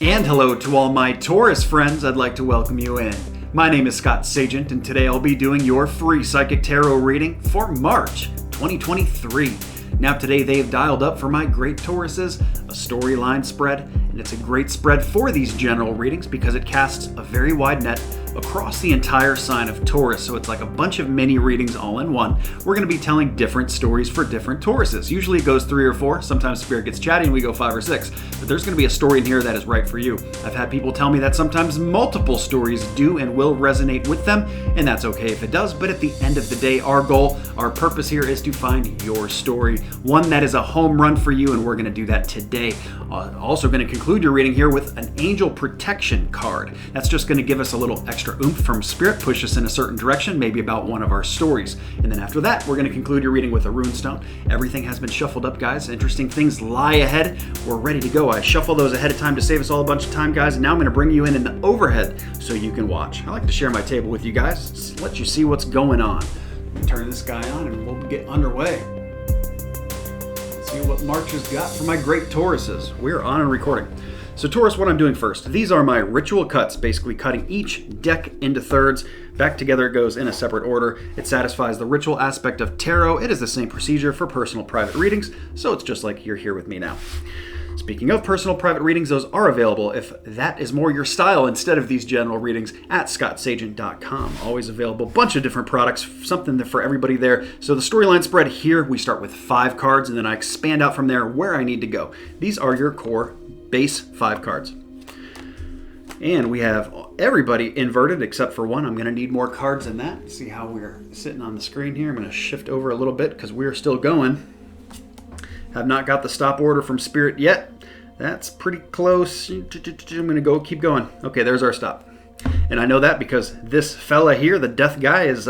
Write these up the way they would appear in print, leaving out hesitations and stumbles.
And hello to all my Taurus friends, I'd like to welcome you in. My name is Scott Sagent, and today I'll be doing your free Psychic Tarot reading for March 2023. Now today they've dialed up for my great Tauruses a storyline spread, and it's a great spread for these general readings because it casts a very wide net across the entire sign of Taurus. So it's like a bunch of mini readings all in one. We're going to be telling different stories for different Tauruses. Usually it goes 3 or 4. Sometimes Spirit gets chatty and we go 5 or 6. But there's going to be a story in here that is right for you. I've had people tell me that sometimes multiple stories do and will resonate with them, and that's okay if it does. But at the end of the day, our goal, our purpose here is to find your story, one that is a home run for you, and we're going to do that today. Also going to conclude your reading here with an angel protection card. That's just going to give us a little extra oomph from Spirit, push us in a certain direction, maybe about one of our stories. And then after that, we're going to conclude your reading with a rune stone. Everything has been shuffled up, guys. Interesting things lie ahead. We're ready to go. I shuffle those ahead of time to save us all a bunch of time, guys. And now I'm going to bring you in the overhead so you can watch. I like to share my table with you guys, just let you see what's going on. Turn this guy on and we'll get underway. See what March has got for my great Tauruses. We're on and recording. So Taurus, what I'm doing first, these are my ritual cuts, basically cutting each deck into thirds. Back together it goes in a separate order. It satisfies the ritual aspect of tarot. It is the same procedure for personal private readings, so it's just like you're here with me now. Speaking of personal private readings, those are available if that is more your style instead of these general readings at scottsagent.com. Always available, bunch of different products, something for everybody there. So the storyline spread here, we start with 5 cards and then I expand out from there where I need to go. These are your core base 5 cards. And we have everybody inverted except for one. I'm going to need more cards than that. See how we're sitting on the screen here. I'm going to shift over a little bit because we're still going. Have not got the stop order from Spirit yet. That's pretty close. I'm going to keep going. Okay, there's our stop. And I know that because this fella here, the death guy, is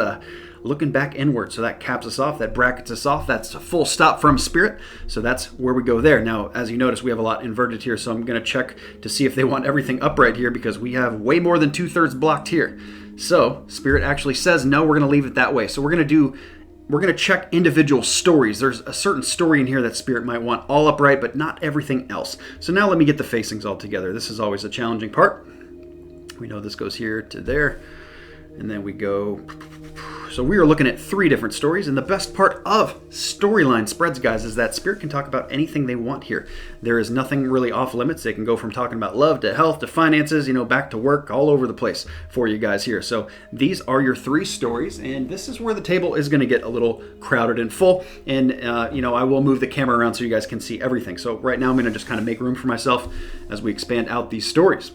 looking back inward. So that caps us off, that brackets us off. That's a full stop from Spirit. So that's where we go there. Now, as you notice, we have a lot inverted here. So I'm going to check to see if they want everything upright here because we have way more than 2/3 blocked here. So Spirit actually says, no, we're going to leave it that way. So we're going to check individual stories. There's a certain story in here that Spirit might want all upright, but not everything else. So now let me get the facings all together. This is always a challenging part. We know this goes here to there, and then we go. So we are looking at 3 different stories, and the best part of storyline spreads, guys, is that Spirit can talk about anything they want here. There is nothing really off limits. They can go from talking about love to health to finances, back to work, all over the place for you guys here. So these are your 3 stories, and this is where the table is going to get a little crowded and full. And, I will move the camera around so you guys can see everything. So right now I'm going to just kind of make room for myself as we expand out these stories.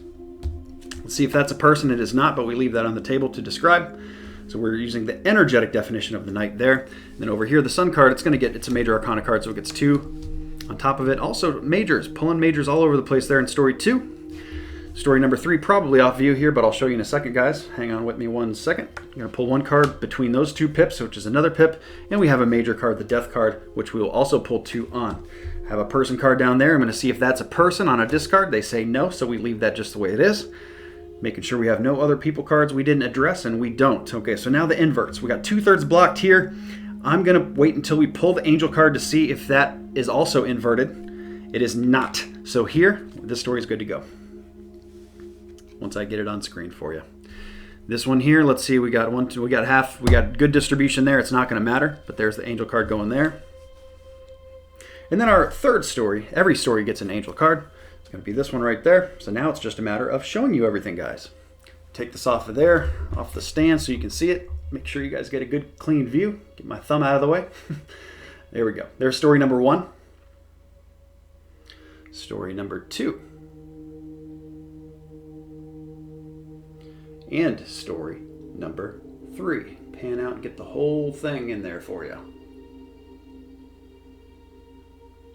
Let's see if that's a person. It is not, but we leave that on the table to describe. So we're using the energetic definition of the night there. And then over here, the sun card, it's a major arcana card, so it gets 2 on top of it. Also majors, pulling majors all over the place there in story 2. Story number 3, probably off view here, but I'll show you in a second, guys. Hang on with me 1 second. I'm going to pull 1 card between those 2 pips, which is another pip. And we have a major card, the death card, which we will also pull 2 on. I have a person card down there. I'm going to see if that's a person on a discard. They say no, so we leave that just the way it is. Making sure we have no other people cards we didn't address, and we don't. Okay, so now the inverts. We got 2/3 blocked here. I'm going to wait until we pull the angel card to see if that is also inverted. It is not. So here, this story is good to go. Once I get it on screen for you. This one here, let's see, we got half. We got good distribution there. It's not going to matter, but there's the angel card going there. And then our 3rd story, every story gets an angel card. It's going to be this one right there. So now it's just a matter of showing you everything, guys. Take this off of there, off the stand so you can see it. Make sure you guys get a good clean view. Get my thumb out of the way. There we go. There's story number 1. Story number 2. And story number 3. Pan out and get the whole thing in there for you.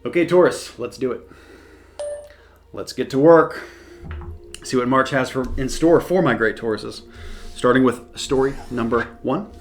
Okay, Taurus, let's do it. Let's get to work. See what March has in store for my great Tauruses. Starting with story number 1.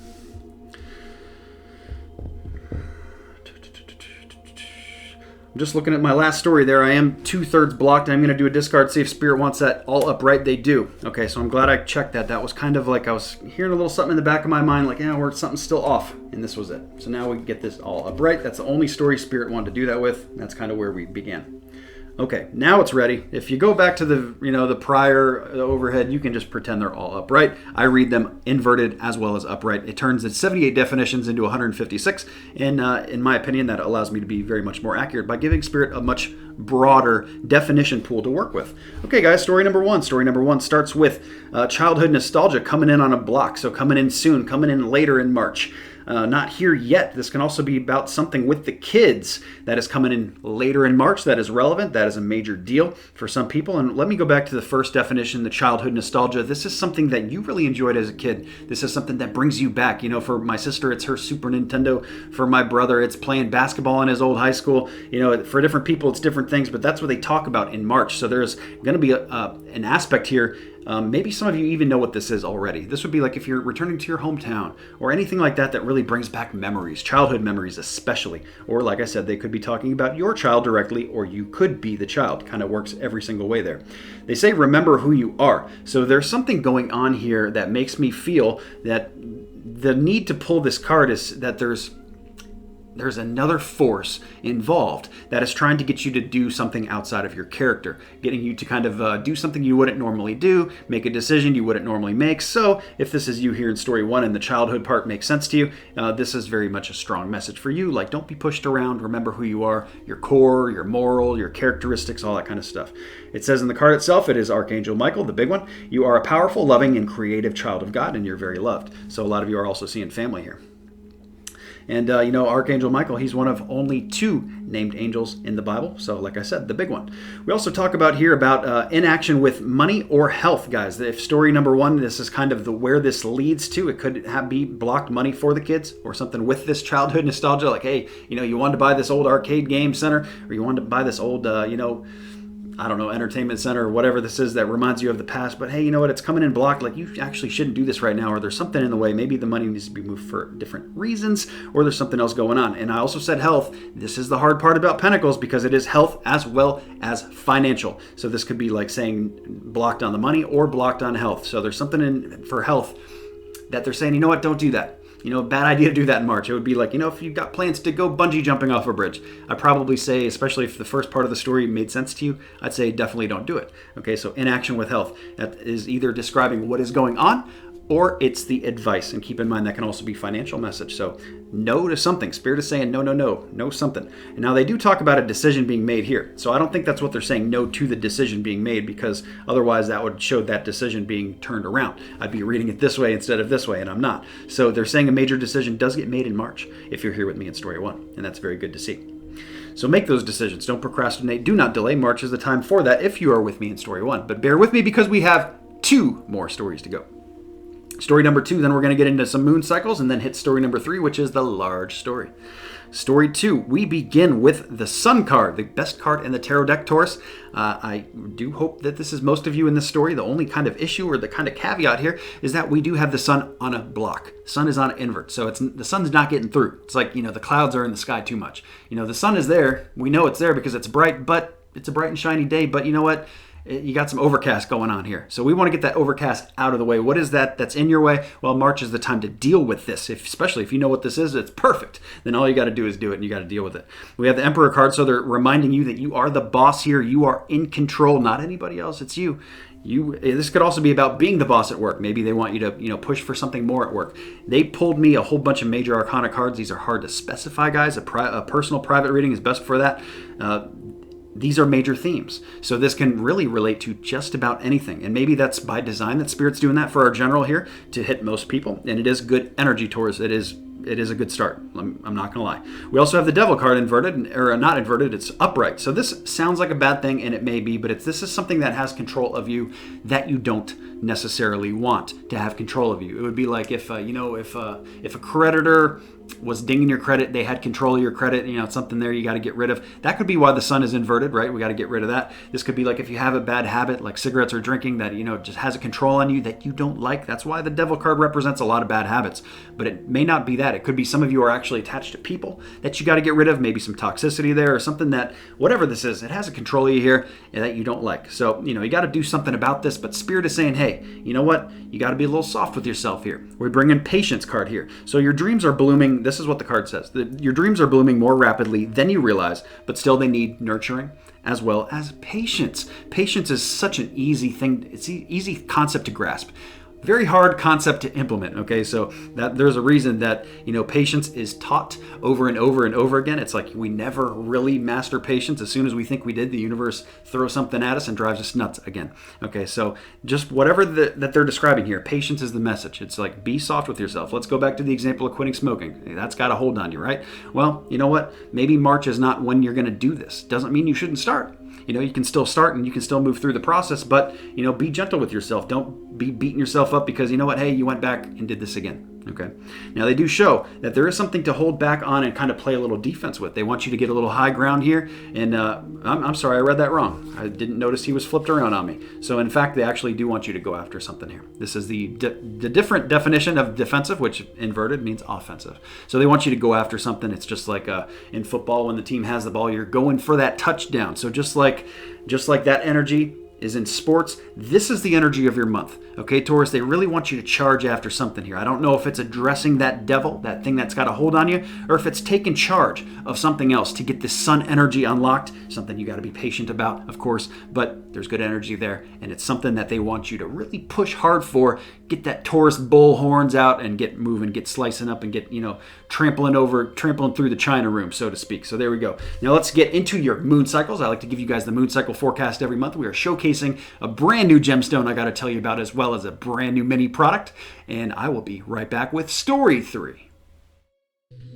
I'm just looking at my last story there. I am 2/3 blocked. I'm going to do a discard, see if Spirit wants that all upright. They do. Okay, so I'm glad I checked that. That was kind of like I was hearing a little something in the back of my mind, like, something's still off. And this was it. So now we can get this all upright. That's the only story Spirit wanted to do that with. That's kind of where we began. Okay, now it's ready. If you go back to the prior overhead, you can just pretend they're all upright. I read them inverted as well as upright. It turns the 78 definitions into 156, and in my opinion, that allows me to be very much more accurate by giving Spirit a much broader definition pool to work with. Okay, guys, story number one. Story number one starts with childhood nostalgia coming in on a block, so coming in soon, coming in later in March. Not here yet. This can also be about something with the kids that is coming in later in March that is relevant. That is a major deal for some people. And let me go back to the first definition, the childhood nostalgia. This is something that you really enjoyed as a kid. This is something that brings you back. For my sister, it's her Super Nintendo. For my brother, it's playing basketball in his old high school. For different people, it's different things, but that's what they talk about in March. So there's going to be an aspect here. Maybe some of you even know what this is already. This would be like if you're returning to your hometown or anything like that really brings back memories, childhood memories especially. Or like I said, they could be talking about your child directly, or you could be the child. Kind of works every single way there. They say remember who you are. So there's something going on here that makes me feel that the need to pull this card is that there's another force involved that is trying to get you to do something outside of your character, getting you to kind of do something you wouldn't normally do, make a decision you wouldn't normally make. So if this is you here in story one and the childhood part makes sense to you, this is very much a strong message for you. Like, don't be pushed around. Remember who you are, your core, your moral, your characteristics, all that kind of stuff. It says in the card itself, it is Archangel Michael, the big one. You are a powerful, loving, and creative child of God, and you're very loved. So a lot of you are also seeing family here. And, Archangel Michael, he's one of only 2 named angels in the Bible. So, like I said, the big one. We also talk about here about inaction with money or health, guys. If story number 1, this is kind of where this leads to. It could be blocked money for the kids or something with this childhood nostalgia. Like, hey, you wanted to buy this old arcade game center, or you wanted to buy this old, entertainment center or whatever this is that reminds you of the past. But hey, you know what? It's coming in blocked. Like, you actually shouldn't do this right now, or there's something in the way. Maybe the money needs to be moved for different reasons, or there's something else going on. And I also said health. This is the hard part about Pentacles, because it is health as well as financial. So this could be like saying blocked on the money or blocked on health. So there's something for health that they're saying, you know what? Don't do that. Bad idea to do that in March. It would be like, if you've got plans to go bungee jumping off a bridge, I'd probably say, especially if the first part of the story made sense to you, I'd say definitely don't do it. Okay, so inaction with health. That is either describing what is going on, or it's the advice. And keep in mind, that can also be financial message. So no to something. Spirit is saying no something. And now they do talk about a decision being made here. So I don't think that's what they're saying, no to the decision being made, because otherwise that would show that decision being turned around. I'd be reading it this way instead of this way, and I'm not. So they're saying a major decision does get made in March if you're here with me in story 1. And that's very good to see. So make those decisions. Don't procrastinate. Do not delay. March is the time for that if you are with me in story 1. But bear with me, because we have 2 more stories to go. Story number 2, then we're going to get into some moon cycles and then hit story number 3, which is the large story. Story 2, we begin with the Sun card, the best card in the tarot deck, Taurus. I do hope that this is most of you in this story. The only kind of issue or the kind of caveat here is that we do have the sun on a block. Sun is on an invert, so the sun's not getting through. It's like, the clouds are in the sky too much. The sun is there. We know it's there because it's bright, but it's a bright and shiny day. But you know what? You got some overcast going on here. So we want to get that overcast out of the way. What is that that's in your way? Well, March is the time to deal with this. Especially if you know what this is, it's perfect. Then all you got to do is do it, and you got to deal with it. We have the Emperor card, so they're reminding you that you are the boss here. You are in control, not anybody else. It's you. This could also be about being the boss at work. Maybe they want you to, push for something more at work. They pulled me a whole bunch of major arcana cards. These are hard to specify, guys. A personal private reading is best for that. These are major themes. So this can really relate to just about anything. And maybe that's by design that Spirit's doing that for our general here to hit most people. And it is good energy, Taurus. It is a good start. I'm not going to lie. We also have the Devil card inverted, or not inverted, it's upright. So this sounds like a bad thing, and it may be, but this is something that has control of you that you don't necessarily want to have control of you. It would be like if a creditor was dinging your credit, they had control of your credit, it's something there you got to get rid of. That could be why the sun is inverted, right? We got to get rid of that. This could be like if you have a bad habit like cigarettes or drinking that, just has a control on you that you don't like. That's why the Devil card represents a lot of bad habits. But it may not be that. It could be some of you are actually attached to people that you got to get rid of, maybe some toxicity there or something that, whatever this is, it has a control of you here that you don't like. So, you got to do something about this, but Spirit is saying, hey, you know what? You got to be a little soft with yourself here. We bring in Patience card here. So your dreams are blooming. This is what the card says. Your dreams are blooming more rapidly than you realize, but still they need nurturing as well as patience. Patience is such an easy thing. It's an easy concept to grasp. Very hard concept to implement, okay? So that there's a reason that, patience is taught over and over and over again. It's like we never really master patience. As soon as we think we did, the universe throws something at us and drives us nuts again. Okay, so just whatever that they're describing here, patience is the message. It's like, be soft with yourself. Let's go back to the example of quitting smoking. That's got a hold on you, right? Well, you know what? Maybe March is not when you're going to do this. Doesn't mean you shouldn't start. You can still start and you can still move through the process, but, be gentle with yourself. Don't be beating yourself up because, hey, you went back and did this again. Okay. Now they do show that there is something to hold back on and kind of play a little defense with. They want you to get a little high ground here. And I'm sorry, I read that wrong. I didn't notice he was flipped around on me. So in fact, they actually do want you to go after something here. This is the different definition of defensive, which inverted means offensive. So they want you to go after something. It's just like in football, when the team has the ball, you're going for that touchdown. So just like that energy is in sports, this is the energy of your month. Okay, Taurus, they really want you to charge after something here. I don't know if it's addressing that devil, that thing that's got a hold on you, or if it's taking charge of something else to get this sun energy unlocked, something you got to be patient about, of course, but there's good energy there, and it's something that they want you to really push hard for. Get that Taurus bull horns out and get moving, get slicing up and get, trampling through the China room, so to speak. So there we go. Now let's get into your moon cycles. I like to give you guys the moon cycle forecast every month. We are showcasing a brand new gemstone I got to tell you about, as well as a brand new mini product. And I will be right back with story 3.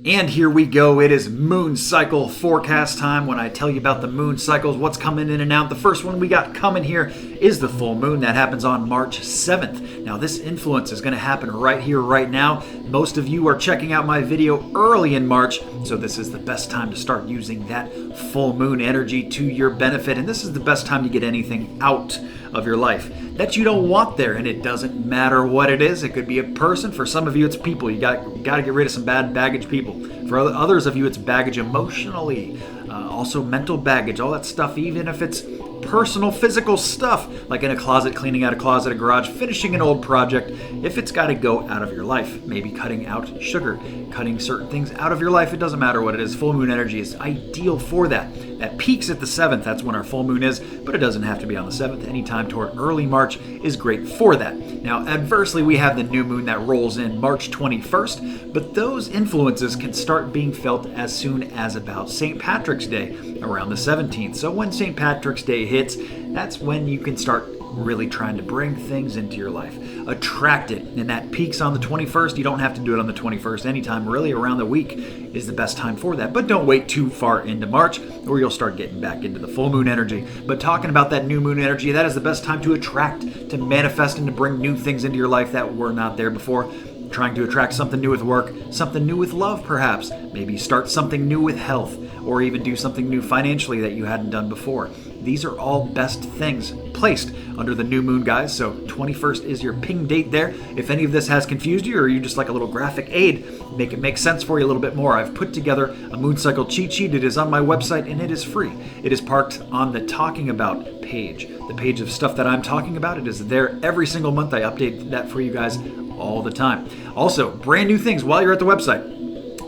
And here we go. It is moon cycle forecast time. When I tell you about the moon cycles, what's coming in and out, the first one we got coming here is the full moon. That happens on March 7th. Now this influence is going to happen right here, right now. Most of you are checking out my video early in March, so this is the best time to start using that full moon energy to your benefit. And this is the best time to get anything out of your life that you don't want there, and it doesn't matter what it is. It could be a person. For some of you, it's people. You got to get rid of some bad baggage people. For others of you, it's baggage emotionally, also mental baggage, all that stuff, even if it's personal, physical stuff, like in a closet, cleaning out a closet, a garage, finishing an old project. If it's got to go out of your life, maybe cutting out sugar, cutting certain things out of your life, it doesn't matter what it is. Full moon energy is ideal for that. That peaks at the 7th. That's when our full moon is, but it doesn't have to be on the 7th. Anytime toward early March is great for that. Now, adversely, we have the new moon that rolls in March 21st, but those influences can start being felt as soon as about St. Patrick's Day, around the 17th. So when St. Patrick's Day hits, that's when you can start really trying to bring things into your life. Attract it. And that peaks on the 21st. You don't have to do it on the 21st. Anytime really around the week is the best time for that. But don't wait too far into March or you'll start getting back into the full moon energy. But talking about that new moon energy, that is the best time to attract, to manifest, and to bring new things into your life that were not there before. Trying to attract something new with work, something new with love perhaps, maybe start something new with health, or even do something new financially that you hadn't done before. These are all best things placed under the new moon, guys. So 21st is your ping date there. If any of this has confused you, or you just like a little graphic aid, make it make sense for you a little bit more, I've put together a moon cycle cheat sheet. It is on my website and it is free. It is parked on the Talking About page, the page of stuff that I'm talking about. It is there every single month. I update that for you guys all the time. Also, brand new things while you're at the website.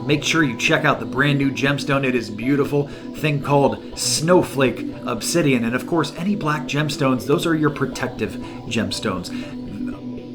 Make sure you check out the brand new gemstone. It is beautiful thing called Snowflake Obsidian. And of course, any black gemstones, those are your protective gemstones.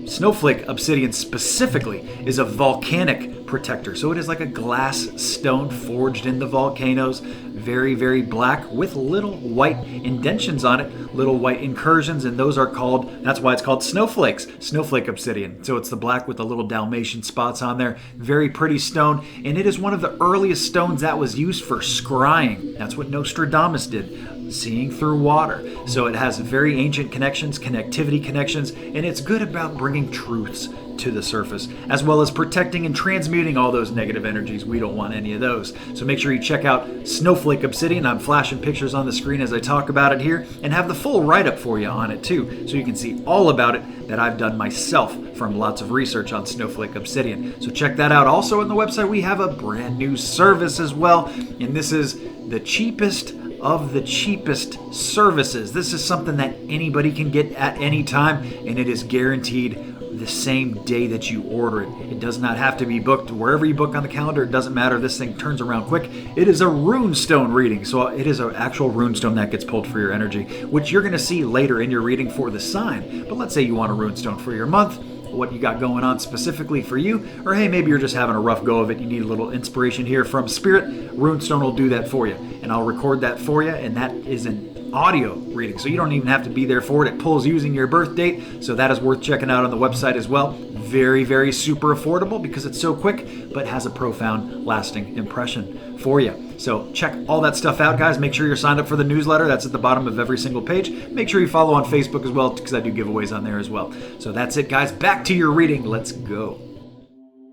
Snowflake Obsidian specifically is a volcanic protector. So it is like a glass stone forged in the volcanoes. Very, very black with little white indentions on it, little white incursions, and those are called, that's why it's called snowflakes, Snowflake Obsidian. So it's the black with the little Dalmatian spots on there. Very pretty stone, and it is one of the earliest stones that was used for scrying. That's what Nostradamus did. seeing through water. So it has very ancient connections, connectivity connections, and it's good about bringing truths to the surface, as well as protecting and transmuting all those negative energies. We don't want any of those. So make sure you check out Snowflake Obsidian. I'm flashing pictures on the screen as I talk about it here, and have the full write-up for you on it too, so you can see all about it that I've done myself from lots of research on Snowflake Obsidian. So check that out. Also on the website, we have a brand new service as well, and this is the cheapest of the cheapest services. This is something that anybody can get at any time, and it is guaranteed the same day that you order it. It does not have to be booked wherever you book on the calendar. It doesn't matter. This thing turns around quick. It is a runestone reading. So it is an actual runestone that gets pulled for your energy, which you're going to see later in your reading for the sign. But let's say you want a runestone for your month, what you got going on specifically for you, or hey, maybe you're just having a rough go of it. You need a little inspiration here from Spirit. Runestone will do that for you, and I'll record that for you, and that is an audio reading, so you don't even have to be there for it. It pulls using your birth date, so that is worth checking out on the website as well. Very, very super affordable because it's so quick, but has a profound, lasting impression for you. So check all that stuff out, guys. Make sure you're signed up for the newsletter. That's at the bottom of every single page. Make sure you follow on Facebook as well, because I do giveaways on there as well. So that's it, guys. Back to your reading. Let's go.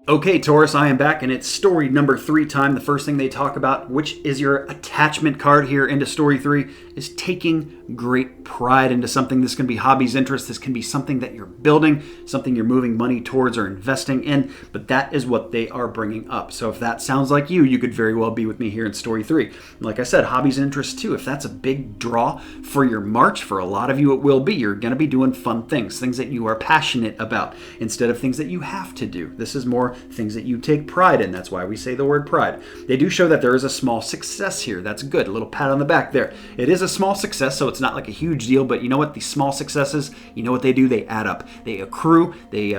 Okay, Taurus, I am back, and it's story number 3 time. The first thing they talk about, which is your attachment card here into story 3, is taking great pride into something. This can be hobbies, interests. This can be something that you're building, something you're moving money towards or investing in, but that is what they are bringing up. So if that sounds like you could very well be with me here in story 3. Like I said, hobbies and interests too. If that's a big draw for your March, for a lot of you it will be. You're going to be doing fun things that you are passionate about, instead of things that you have to do. This is more things that you take pride in. That's why we say the word pride. They do show that there is a small success here. That's good. A little pat on the back there. It is a small success, so it's not like a huge deal, but you know what? These small successes, you know what they do? They add up. They accrue. They,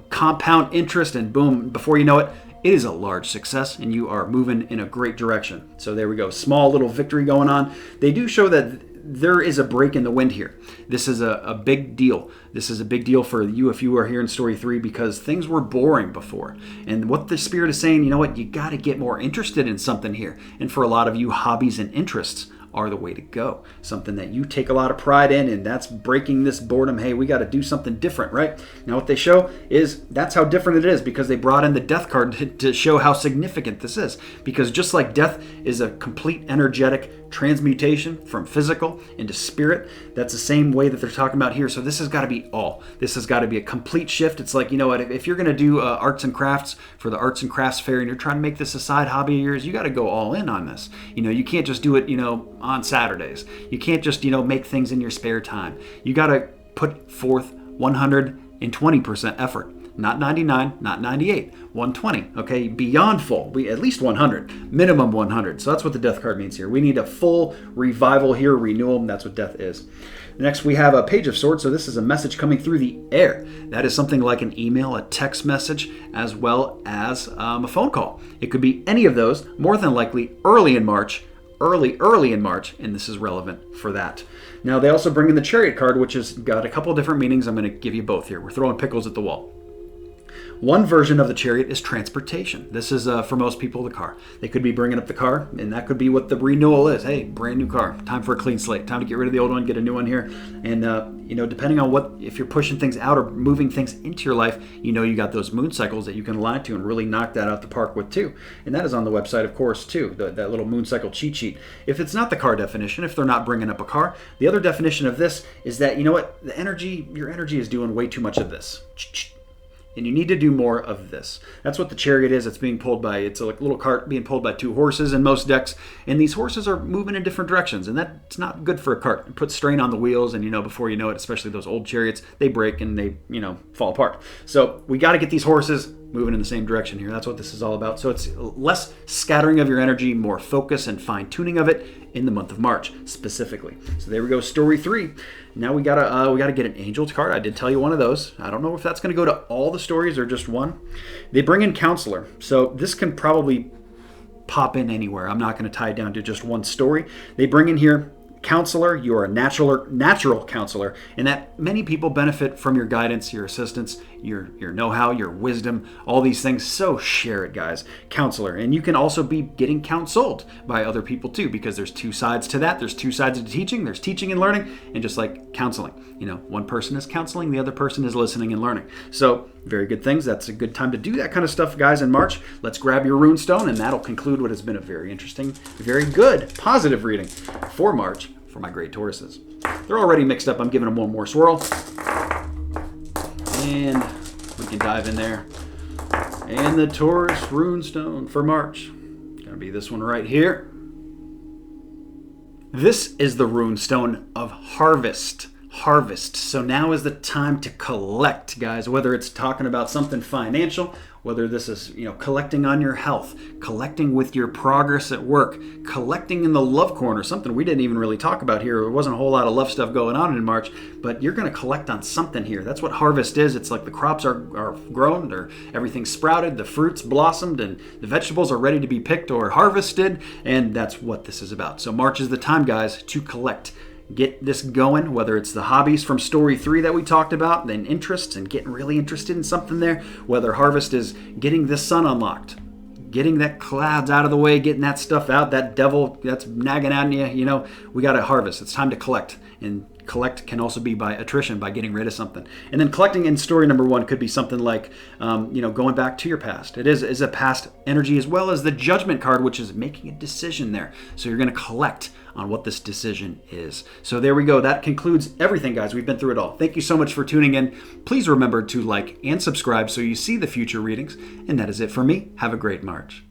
compound interest, and boom, before you know it, it is a large success, and you are moving in a great direction. So there we go. Small little victory going on. They do show that there is a break in the wind here. This is a big deal. This is a big deal for you if you are here in story 3, because things were boring before. And what the Spirit is saying, you know what? You got to get more interested in something here. And for a lot of you, hobbies and interests are the way to go. Something that you take a lot of pride in, and that's breaking this boredom. Hey, we got to do something different, right? Now what they show is that's how different it is, because they brought in the death card to show how significant this is. Because just like death is a complete energetic transmutation from physical into spirit, that's the same way that they're talking about here. So this has got to be all. This has got to be a complete shift. It's like, you know what, if you're going to do arts and crafts for the arts and crafts fair, and you're trying to make this a side hobby of yours, you got to go all in on this. You can't just do it, on Saturdays. You can't just, make things in your spare time. You got to put forth 120% effort. Not 99, not 98, 120, okay? Beyond full, at least 100, minimum 100. So that's what the death card means here. We need a full revival here, renewal, and that's what death is. Next, we have a Page of Swords. So this is a message coming through the air. That is something like an email, a text message, as well as a phone call. It could be any of those, more than likely early in March, and this is relevant for that. Now, they also bring in the Chariot card, which has got a couple different meanings. I'm going to give you both here. We're throwing pickles at the wall. One version of the Chariot is transportation. This is, for most people, the car. They could be bringing up the car, and that could be what the renewal is. Hey, brand new car. Time for a clean slate. Time to get rid of the old one, get a new one here. And, depending on if you're pushing things out or moving things into your life, you got those moon cycles that you can align to and really knock that out the park with, too. And that is on the website, of course, too, that little moon cycle cheat sheet. If it's not the car definition, if they're not bringing up a car, the other definition of this is that, your energy is doing way too much of this. And you need to do more of this. That's what the Chariot is. It's a little cart being pulled by 2 horses in most decks. And these horses are moving in different directions. And that's not good for a cart. It puts strain on the wheels. And before you know it, especially those old Chariots, they break and they, fall apart. So we got to get these horses moving in the same direction here. That's what this is all about. So it's less scattering of your energy, more focus and fine tuning of it in the month of March specifically. So there we go, story 3. Now we gotta get an Angels card. I did tell you one of those. I don't know if that's going to go to all the stories or just one. They bring in Counselor. So this can probably pop in anywhere. I'm not going to tie it down to just one story. They bring in here counselor, you are a natural counselor, and that many people benefit from your guidance, your assistance, your know-how, your wisdom, all these things. So share it, guys. Counselor. And you can also be getting counseled by other people too, because there's two sides to that. There's two sides to teaching. There's teaching and learning, and just like counseling. One person is counseling, the other person is listening and learning. So very good things. That's a good time to do that kind of stuff, guys, in March. Let's grab your rune stone, and that'll conclude what has been a very interesting, very good, positive reading for March for my great Tauruses. They're already mixed up. I'm giving them one more swirl. And we can dive in there. And the Taurus rune stone for March. Gonna be this one right here. This is the rune stone of harvest. So now is the time to collect, guys, whether it's talking about something financial, whether this is, collecting on your health, collecting with your progress at work, collecting in the love corner, something we didn't even really talk about here. There wasn't a whole lot of love stuff going on in March, but you're going to collect on something here. That's what harvest is. It's like the crops are grown, or everything's sprouted, the fruits blossomed, and the vegetables are ready to be picked or harvested, and that's what this is about. So March is the time, guys, to collect. Get this going, whether it's the hobbies from story 3 that we talked about, then interests and getting really interested in something there, whether harvest is getting the sun unlocked, getting that clouds out of the way, getting that stuff out, that devil that's nagging at you, we got to harvest. It's time to collect. And collect can also be by attrition, by getting rid of something. And then collecting in story number 1 could be something like, going back to your past. It is a past energy, as well as the judgment card, which is making a decision there. So you're going to collect on what this decision is. So there we go. That concludes everything, guys. We've been through it all. Thank you so much for tuning in. Please remember to like and subscribe so you see the future readings. And that is it for me. Have a great March.